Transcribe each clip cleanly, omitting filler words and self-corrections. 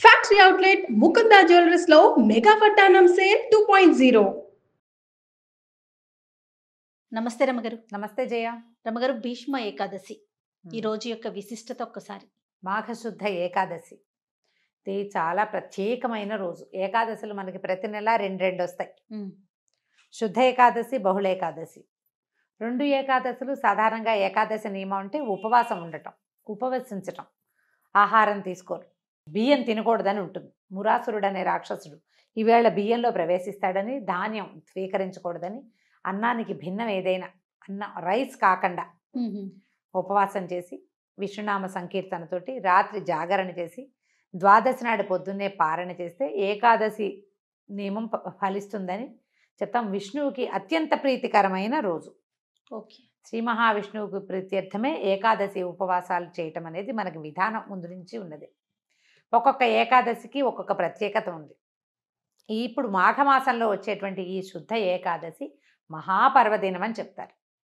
Factory outlet Mukunda jewellers లో mega వడ్డానం sale 2.0. నమస్తే రమగారు. నమస్తే జయ. రమగారు, భీష్మ ఏకాదశి ఈ మ్మ్. రోజు యొక్క విశిష్టత ఒక్కసారి. మాఘశుద్ధ ఏకాదశి ఇది చాలా ప్రత్యేకమైన రోజు. ఏకాదశులు మనకి ప్రతి నెల రెండు వస్తాయి. శుద్ధ ఏకాదశి, బహుళ ఏకాదశి. రెండు ఏకాదశులు సాధారణంగా ఏకాదశి నియమం అంటే ఉపవాసం ఉండటం, ఉపవసించటం, ఆహారం తీసుకోరు, బియ్యం తినకూడదని ఉంటుంది. మురాసురుడు అనే రాక్షసుడు ఈవేళ బియ్యంలో ప్రవేశిస్తాడని, ధాన్యం స్వీకరించకూడదని, అన్నానికి భిన్నం ఏదైనా రైస్ కాకుండా ఉపవాసం చేసి విష్ణునామ సంకీర్తనతోటి రాత్రి జాగరణ చేసి ద్వాదశి నాడు పొద్దున్నే పారణ చేస్తే ఏకాదశి నియమం ఫలిస్తుందని చెప్తాం. విష్ణువుకి అత్యంత ప్రీతికరమైన రోజు. ఓకే. శ్రీ మహావిష్ణువుకి ప్రీత్యర్థమే ఏకాదశి ఉపవాసాలు చేయటం అనేది మనకి విధానం ముందు నుంచి ఉన్నది. ఒక్కొక్క ఏకాదశికి ఒక్కొక్క ప్రత్యేకత ఉంది. ఇప్పుడు మాఘమాసంలో వచ్చేటువంటి ఈ శుద్ధ ఏకాదశి మహాపర్వదినం అని చెప్తారు.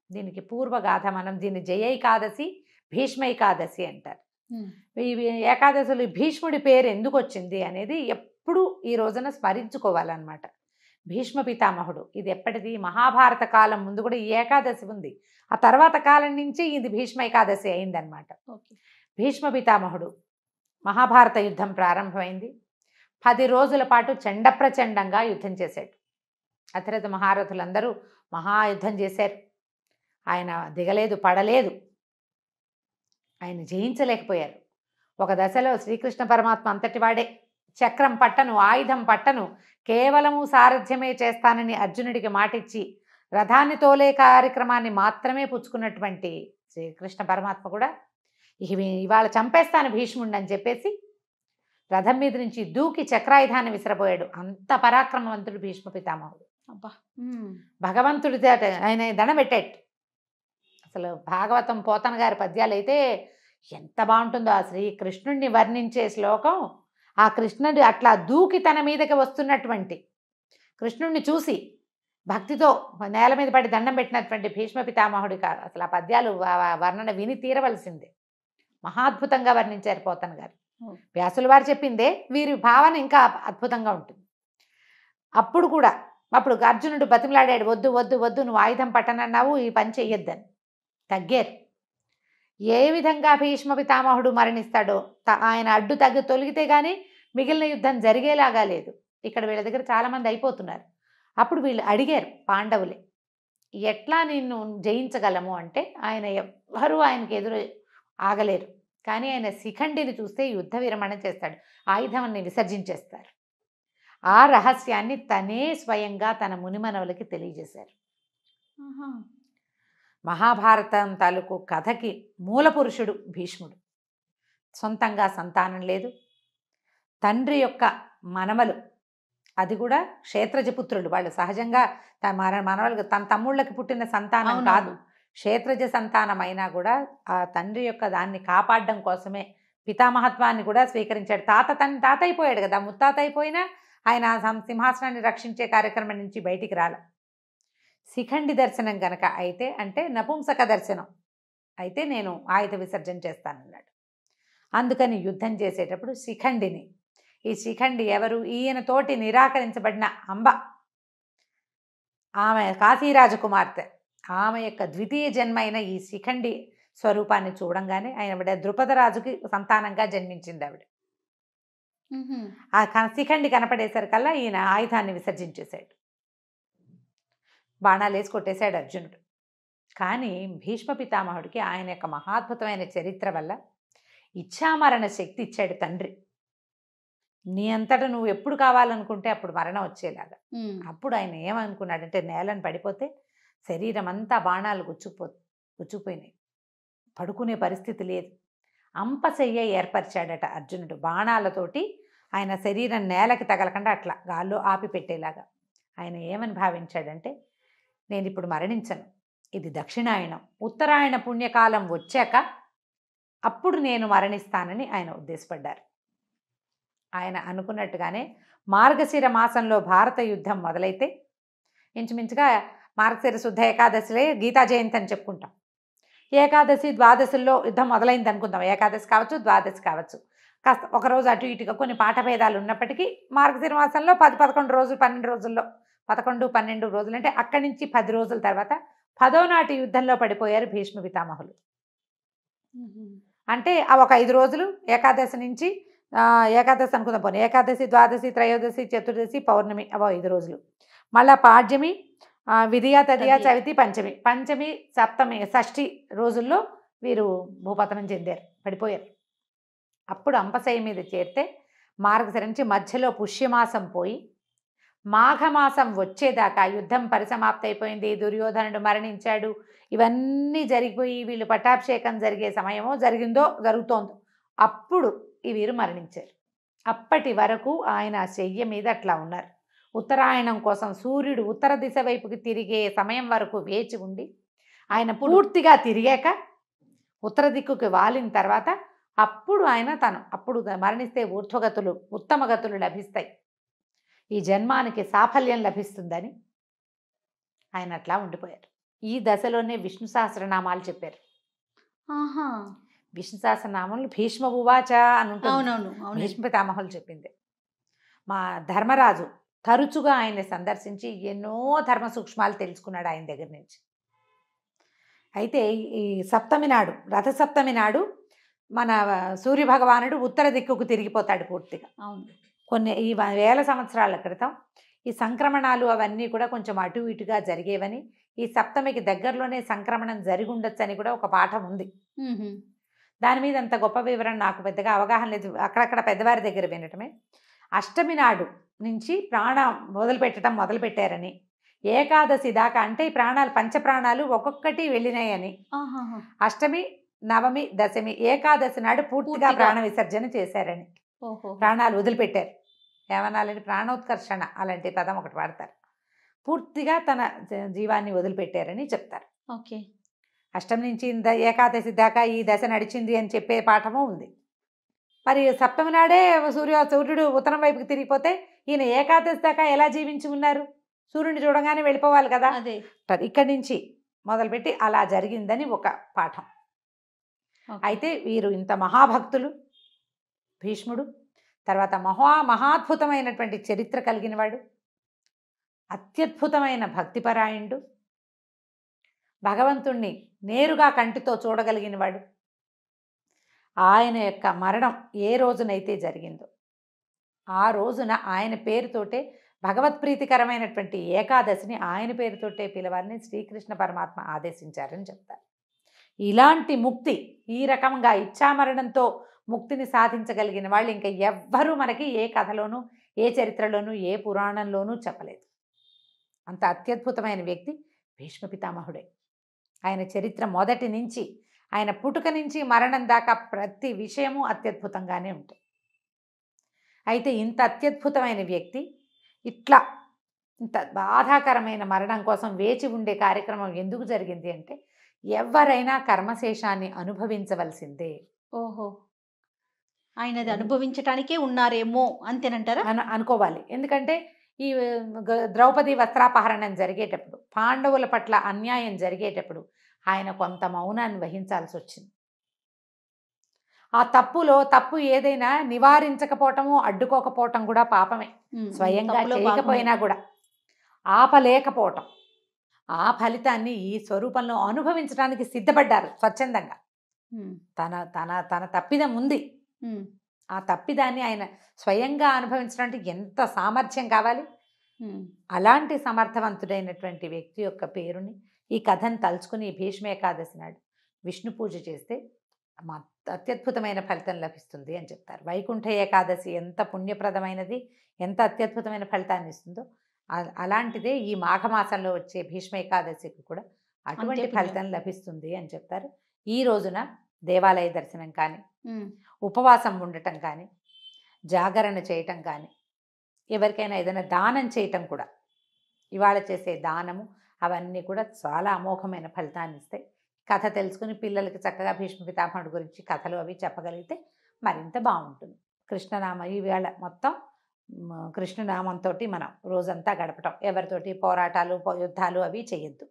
దీనికి పూర్వగాథ, మనం దీన్ని జయ ఏకాదశి, భీష్మ ఏకాదశి అంటారు. ఈ ఏకాదశులు భీష్ముడి పేరు ఎందుకు వచ్చింది అనేది ఎప్పుడు ఈ రోజున స్మరించుకోవాలన్నమాట. భీష్మ పితామహుడు, ఇది ఎప్పటిది? మహాభారత కాలం ముందు కూడా ఈ ఏకాదశి ఉంది. ఆ తర్వాత కాలం నుంచి ఇది భీష్మ ఏకాదశి అయిందనమాట. భీష్మ పితామహుడు మహాభారత యుద్ధం ప్రారంభమైంది. 10 రోజుల పాటు చండప్రచండంగా యుద్ధం చేశాడు. అతిరథ మహారథులందరూ మహాయుద్ధం చేశారు. ఆయన దిగలేదు, పడలేదు, ఆయన జయించలేకపోయారు. ఒక దశలో శ్రీకృష్ణ పరమాత్మ అంతటి వాడే, చక్రం పట్టను, ఆయుధం పట్టను, కేవలము సారథ్యమే చేస్తానని అర్జునుడికి మాటిచ్చి రథాన్ని తోలే కార్యక్రమాన్ని మాత్రమే పుచ్చుకున్నటువంటి శ్రీకృష్ణ పరమాత్మ కూడా ఇవాళ చంపేస్తాను భీష్ముడిని అని చెప్పేసి రథం మీద నుంచి దూకి చక్రాయుధాన్ని విసిరబోయాడు. అంత పరాక్రమవంతుడు భీష్మ పితామహుడు. అబ్బా. భగవంతుడి ఆయన దండబెట్టాడు. అసలు భాగవతం పోతన గారి పద్యాలు అయితే ఎంత బాగుంటుందో. ఆ శ్రీకృష్ణుడిని వర్ణించే శ్లోకం, ఆ కృష్ణుడు అట్లా దూకి తన మీదకి వస్తున్నటువంటి కృష్ణుడిని చూసి భక్తితో నేల మీద పడి దండం పెట్టినటువంటి భీష్మ పితామహుడి అసలు ఆ పద్యాలు వర్ణన విని తీరవలసిందే. మహాద్భుతంగా వర్ణించారు పోతన గారు. వ్యాసుల వారు చెప్పిందే వీరి భావన ఇంకా అద్భుతంగా ఉంటుంది. అప్పుడు అర్జునుడు బతిమలాడాడు, వద్దు వద్దు వద్దు, నువ్వు ఆయుధం పట్టనన్నావు, ఈ పని చెయ్యొద్దని. తగ్గారు. ఏ విధంగా భీష్మ పితామహుడు మరణిస్తాడో, ఆయన అడ్డు తొలగితే కానీ మిగిలిన యుద్ధం జరిగేలాగా లేదు. ఇక్కడ వీళ్ళ దగ్గర చాలామంది అయిపోతున్నారు. అప్పుడు వీళ్ళు అడిగారు పాండవులే, ఎట్లా నిన్ను జయించగలము అంటే ఆయన ఎవ్వరూ ఆయనకి ఎదురు ఆగలేరు. కానీ ఆయన శిఖండిని చూస్తే యుద్ధ విరమణ చేస్తాడు, ఆయుధాన్ని విసర్జించేస్తారు. ఆ రహస్యాన్ని తనే స్వయంగా తన మునిమనవులకి తెలియజేశారు. మహాభారతం తాలూకు కథకి మూల పురుషుడు భీష్ముడు. సొంతంగా సంతానం లేదు. తండ్రి యొక్క మనమలు, అది కూడా క్షేత్రజపుత్రులు. వాళ్ళు సహజంగా మనవలకు తన తమ్ముళ్ళకి పుట్టిన సంతానం కాదు, క్షేత్రజ సంతానం అయినా కూడా ఆ తండ్రి యొక్క దాన్ని కాపాడడం కోసమే పితామహత్వాన్ని కూడా స్వీకరించాడు. తాత అయిపోయాడు కదా, ముత్తాత అయిపోయినా ఆయన సింహాసనాన్ని రక్షించే కార్యక్రమం నుంచి బయటికి రాల. శిఖండి దర్శనం కనుక అయితే, అంటే నపుంసక దర్శనం అయితే నేను ఆయుధ విసర్జన చేస్తానన్నాడు. అందుకని యుద్ధం చేసేటప్పుడు శిఖండిని, ఈ శిఖండి ఎవరు? ఈయనతోటి నిరాకరించబడిన అంబ, ఆమె కాశీరాజకుమార్తె, ఆమె యొక్క ద్వితీయ జన్మ అయిన ఈ శిఖండి స్వరూపాన్ని చూడంగానే ఆయన ద్రుపదరాజుకి సంతానంగా జన్మించింది ఆవిడ. ఆ శిఖండి కనపడేసరికల్లా ఈయన ఆయుధాన్ని విసర్జించేశాడు, బాణాలు వేసి కొట్టేశాడు అర్జునుడు. కానీ భీష్మ పితామహుడికి ఆయన యొక్క మహాద్భుతమైన చరిత్ర వల్ల ఇచ్ఛామరణ శక్తి ఇచ్చాడు తండ్రి. నీ అంతటా నువ్వు ఎప్పుడు కావాలనుకుంటే అప్పుడు మరణం వచ్చేలాగా. అప్పుడు ఆయన ఏమనుకున్నాడంటే, నేలను పడిపోతే శరీరం అంతా బాణాలు గుచ్చుకుపోయినాయి, పడుకునే పరిస్థితి లేదు. అంపశయ్య ఏర్పరిచాడట అర్జునుడు. బాణాలతోటి ఆయన శరీరం నేలకి తగలకుండా అట్లా గాల్లో ఆపి పెట్టేలాగా. ఆయన ఏమని భావించాడంటే, నేను ఇప్పుడు మరణించను, ఇది దక్షిణాయనం, ఉత్తరాయణ పుణ్యకాలం వచ్చాక అప్పుడు నేను మరణిస్తానని ఆయన ఉద్దేశపడ్డారు. ఆయన అనుకున్నట్టుగానే మార్గశిర మాసంలో భారత యుద్ధం మొదలైతే, ఇంచుమించుగా మార్గశిర శుద్ధ ఏకాదశిలే గీతా జయంతి అని చెప్పుకుంటాం. ఏకాదశి ద్వాదశుల్లో యుద్ధం మొదలైంది అనుకుందాం. ఏకాదశి కావచ్చు, ద్వాదశి కావచ్చు. కాస్త ఒకరోజు అటు ఇటుగా కొన్ని పాఠభేదాలు ఉన్నప్పటికీ మార్గశిర మాసంలో 10-11 రోజులు 12 రోజుల్లో 11-12 రోజులు అంటే అక్కడి నుంచి 10 రోజుల తర్వాత 10వ నాటి యుద్ధంలో పడిపోయారు భీష్మ పితామహులు. అంటే ఆ ఒక 5 రోజులు ఏకాదశి నుంచి ఏకాదశి అనుకుందాం పోనీ, ఏకాదశి, ద్వాదశి, త్రయోదశి, చతుర్దశి, పౌర్ణమి అవో 5 రోజులు. మళ్ళా పాడ్యమి, విధియ, తదియ, చవితి, పంచమి, సప్తమి, షష్ఠి రోజుల్లో వీరు భూపతనం చెందారు, పడిపోయారు. అప్పుడు అంపశయ్య మీద చేరితే మార్గశిర నుంచి మధ్యలో పుష్యమాసం పోయి మాఘమాసం వచ్చేదాకా యుద్ధం పరిసమాప్తి అయిపోయింది, దుర్యోధనుడు మరణించాడు, ఇవన్నీ జరిగిపోయి వీళ్ళు పట్టాభిషేకం జరిగే సమయమో జరుగుతోందో అప్పుడు ఈ వీరు మరణించారు. అప్పటి వరకు ఆయన శయ్య మీద అట్లా ఉన్నారు. ఉత్తరాయణం కోసం సూర్యుడు ఉత్తర దిశ వైపుకి తిరిగే సమయం వరకు వేచి ఉండి ఆయన పూర్తిగా తిరిగాక ఉత్తర దిక్కుకి వాలిన తర్వాత అప్పుడు ఆయన అప్పుడు మరణిస్తే ఊర్ధ్వగతులు, ఉత్తమ గతులు లభిస్తాయి, ఈ జన్మానికి సాఫల్యం లభిస్తుందని ఆయన అట్లా ఉండిపోయారు. ఈ దశలోనే విష్ణు సహస్రనామాలు చెప్పారు. విష్ణు సహస్రనామాలు భీష్మ ఉవాచ అని ఉంటుంది. భీష్మ పితామహులు చెప్పింది. మా ధర్మరాజు తరచుగా ఆయన్ని సందర్శించి ఎన్నో ధర్మ సూక్ష్మాలు తెలుసుకున్నాడు ఆయన దగ్గర నుంచి. అయితే ఈ సప్తమి నాడు, రథసప్తమి నాడు మన సూర్యభగవానుడు ఉత్తర దిక్కుకు తిరిగిపోతాడు పూర్తిగా. కొన్ని ఈ వేల సంవత్సరాల క్రితం ఈ సంక్రమణాలు అవన్నీ కూడా కొంచెం అటు ఇటుగా జరిగేవని, ఈ సప్తమికి దగ్గరలోనే సంక్రమణం జరిగి ఉండొచ్చు అని కూడా ఒక పాఠం ఉంది. దాని మీద అంత గొప్ప వివరణ నాకు పెద్దగా అవగాహన లేదు, అక్కడక్కడ పెద్దవారి దగ్గర వినటమే. అష్టమి నాడు నుంచి ప్రాణం మొదలుపెట్టారని, ఏకాదశి దాకా అంటే ఈ ప్రాణాలు పంచప్రాణాలు ఒక్కొక్కటి వెళ్ళినాయని, అష్టమి, నవమి, దశమి, ఏకాదశి నాడు పూర్తిగా ప్రాణ విసర్జన చేశారని, ప్రాణాలు వదిలిపెట్టారు. ఏమనాలని, ప్రాణోత్కర్షణ అలాంటి పదం ఒకటి వాడతారు. పూర్తిగా తన జీవాన్ని వదిలిపెట్టారని చెప్తారు. ఓకే. అష్టమి నుంచి ఏకాదశి దాకా ఈ దశ నడిచింది అని చెప్పే పాఠము ఉంది. మరి సప్తమి నాడే సూర్యుడు ఉత్తరం వైపుకి తిరిగిపోతే ఈయన ఏకాదశి దాకా ఎలా జీవించి ఉన్నారు? సూర్యుడిని చూడగానే వెళ్ళిపోవాలి కదా. ఇక్కడి నుంచి మొదలుపెట్టి అలా జరిగిందని ఒక పాఠం. అయితే వీరు ఇంత మహాభక్తులు భీష్ముడు, తర్వాత మహాద్భుతమైనటువంటి చరిత్ర కలిగిన వాడు, అత్యద్భుతమైన భక్తిపరాయణుడు, భగవంతుణ్ణి నేరుగా కంటితో చూడగలిగిన వాడు. ఆయన యొక్క మరణం ఏ రోజునైతే జరిగిందో ఆ రోజున ఆయన పేరుతోటే భగవత్ప్రీతికరమైనటువంటి ఏకాదశిని ఆయన పేరుతోటే పిలవాలని శ్రీకృష్ణ పరమాత్మ ఆదేశించారని చెప్తారు. ఇలాంటి ముక్తి, ఈ రకంగా ఇచ్ఛామరణంతో ముక్తిని సాధించగలిగిన వాళ్ళు ఇంకా ఎవ్వరూ మనకి ఏ కథలోనూ, ఏ చరిత్రలోనూ, ఏ పురాణంలోనూ చెప్పలేదు. అంత అత్యద్భుతమైన వ్యక్తి భీష్మ పితామహుడే. ఆయన చరిత్ర మొదటి నుంచి, ఆయన పుట్టుక నుంచి మరణం దాకా ప్రతి విషయము అత్యద్భుతంగానే ఉంటుంది. అయితే ఇంత అత్యద్భుతమైన వ్యక్తి ఇంత బాధాకరమైన మరణం కోసం వేచి ఉండే కార్యక్రమం ఎందుకు జరిగింది అంటే, ఎవరైనా కర్మశేషాన్ని అనుభవించవలసిందే. ఓహో, ఆయనది అనుభవించటానికే ఉన్నారేమో అంతేనంటారా? అనుకోవాలి. ఎందుకంటే ఈ ద్రౌపది వస్త్రాపహరణం జరిగేటప్పుడు, పాండవుల పట్ల అన్యాయం జరిగేటప్పుడు ఆయన కొంత మౌనాన్ని వహించాల్సి వచ్చింది. ఆ తప్పు ఏదైనా నివారించకపోవటము, అడ్డుకోకపోవటం కూడా పాపమే. స్వయంగా చేయకపోయినా కూడా ఆపలేకపోవటం, ఆ ఫలితాన్ని ఈ స్వరూపంలో అనుభవించడానికి సిద్ధపడ్డారు స్వచ్ఛందంగా. తన తప్పిదం ఉంది, ఆ తప్పిదాన్ని ఆయన స్వయంగా అనుభవించడానికి ఎంత సామర్థ్యం కావాలి. అలాంటి సమర్థవంతుడైనటువంటి వ్యక్తి యొక్క పేరుని, ఈ కథను తలుచుకుని భీష్మ ఏకాదశి నాడు విష్ణు పూజ చేస్తే అత్యద్భుతమైన ఫలితం లభిస్తుంది అని చెప్తారు. వైకుంఠ ఏకాదశి ఎంత పుణ్యప్రదమైనది, ఎంత అత్యద్భుతమైన ఫలితాన్ని ఇస్తుందో అలాంటిదే ఈ మాఘమాసంలో వచ్చే భీష్మ ఏకాదశికి కూడా అటువంటి ఫలితం లభిస్తుంది అని చెప్తారు. ఈ రోజున దేవాలయ దర్శనం కానీ, ఉపవాసం ఉండటం కానీ, జాగరణ చేయటం కానీ, ఎవరికైనా ఏదైనా దానం చేయటం కూడా, ఇవాళ చేసే దానము అవన్నీ కూడా చాలా అమోఘమైన ఫలితాన్ని ఇస్తాయి. కథ తెలుసుకుని పిల్లలకి చక్కగా భీష్మ పితామహుడి గురించి కథలు అవి చెప్పగలిగితే మరింత బాగుంటుంది. కృష్ణనామ ఈవేళ మొత్తం కృష్ణనామంతో మనం రోజంతా గడపటం, ఎవరితోటి పోరాటాలు యుద్ధాలు అవి చేయొద్దు,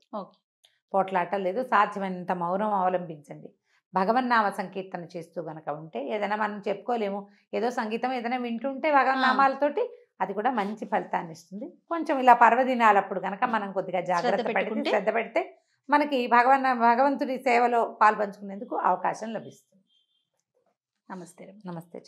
పోట్లాటలు లేదు, సాధ్యమైనంత మౌనం అవలంబించండి. భగవన్నామ సంకీర్తన చేస్తూ గనక ఉంటే ఏదైనా మనం చెప్పుకోలేము, ఏదో సంగీతం ఏదైనా వింటుంటే భగవన్నామాలతోటి అది కూడా మంచి ఫలితాన్ని ఇస్తుంది. కొంచెం ఇలా పర్వదినాలప్పుడు గనక మనం కొద్దిగా జాగ్రత్త పడితే, శ్రద్ధ పెడితే మనకి భగవంతుడి సేవలో పాల్పంచుకునేందుకు అవకాశం లభిస్తుంది. నమస్తే. నమస్తే.